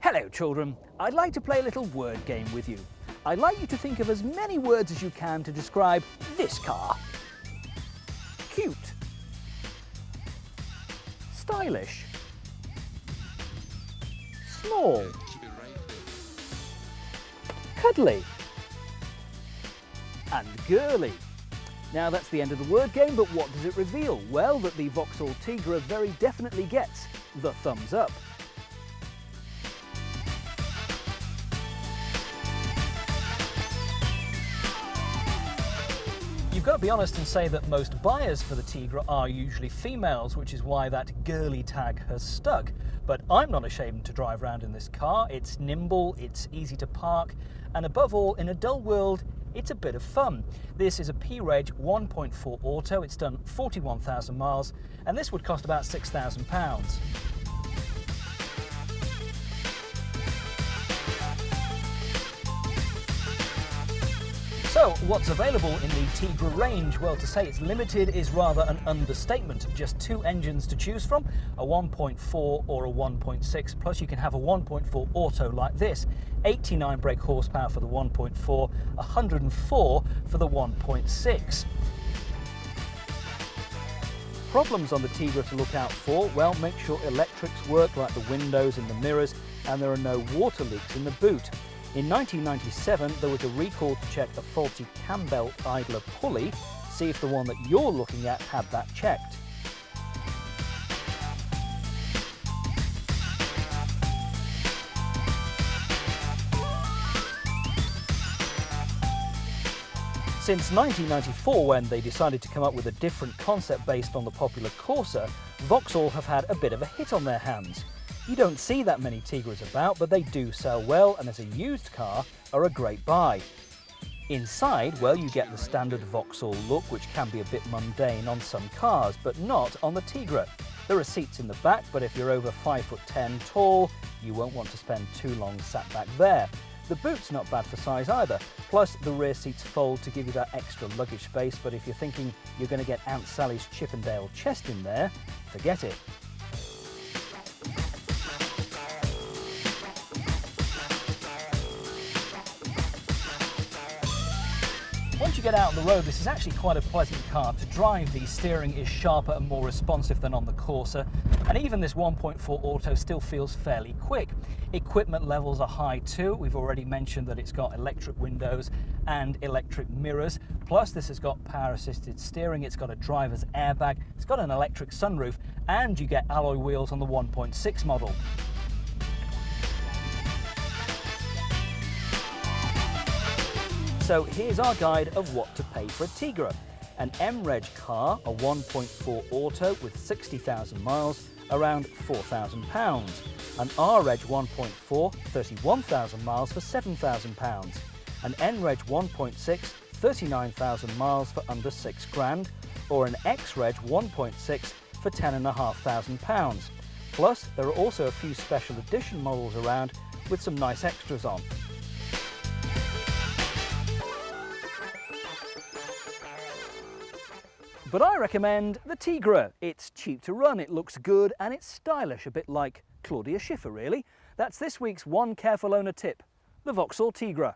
Hello children, I'd like to play a little word game with you. I'd like you to think of as many words as you can to describe this car. Cute, stylish, small, cuddly, and girly. Now that's the end of the word game, but what does it reveal? Well, that the Vauxhall Tigra very definitely gets the thumbs up. You've got to be honest and say that most buyers for the Tigra are usually females, which is why that girly tag has stuck. But I'm not ashamed to drive around in this car. It's nimble, it's easy to park, and above all, in a dull world, it's a bit of fun. This is a P-Reg 1.4 Auto. It's done 41,000 miles, and this would cost about £6,000. So, what's available in the Tigra range? Well, to say it's limited is rather an understatement. Just two engines to choose from, a 1.4 or a 1.6, plus you can have a 1.4 Auto like this. 89 brake horsepower for the 1.4, 104 for the 1.6. Problems on the Tigra to look out for? Well, make sure electrics work, like the windows and the mirrors, and there are no water leaks in the boot. In 1997, there was a recall to check a faulty cam belt idler pulley. See if the one that you're looking at had that checked. Since 1994, when they decided to come up with a different concept based on the popular Corsa, Vauxhall have had a bit of a hit on their hands. You don't see that many Tigras about, but they do sell well, and as a used car are a great buy. Inside, well, you get the standard Vauxhall look, which can be a bit mundane on some cars, but not on the Tigra. There are seats in the back, but if you're over 5'10" tall, you won't want to spend too long sat back there. The boot's not bad for size either, plus the rear seats fold to give you that extra luggage space, but if you're thinking you're going to get Aunt Sally's Chippendale chest in there, forget it. Once you get out on the road, this is actually quite a pleasant car to drive. The steering is sharper and more responsive than on the Corsa, and even this 1.4 Auto still feels fairly quick. Equipment levels are high too. We've already mentioned that it's got electric windows and electric mirrors, plus this has got power assisted steering, it's got a driver's airbag, it's got an electric sunroof, and you get alloy wheels on the 1.6 model. So here's our guide of what to pay for a Tigra. An M-Reg car, a 1.4 Auto with 60,000 miles, around £4,000. An R-Reg 1.4, 31,000 miles for £7,000. An N-Reg 1.6, 39,000 miles for under £6,000. Or an X-Reg 1.6 for £10,500. Plus, there are also a few special edition models around with some nice extras on. But I recommend the Tigra. It's cheap to run, it looks good, and it's stylish, a bit like Claudia Schiffer, really. That's this week's One Careful Owner tip, the Vauxhall Tigra.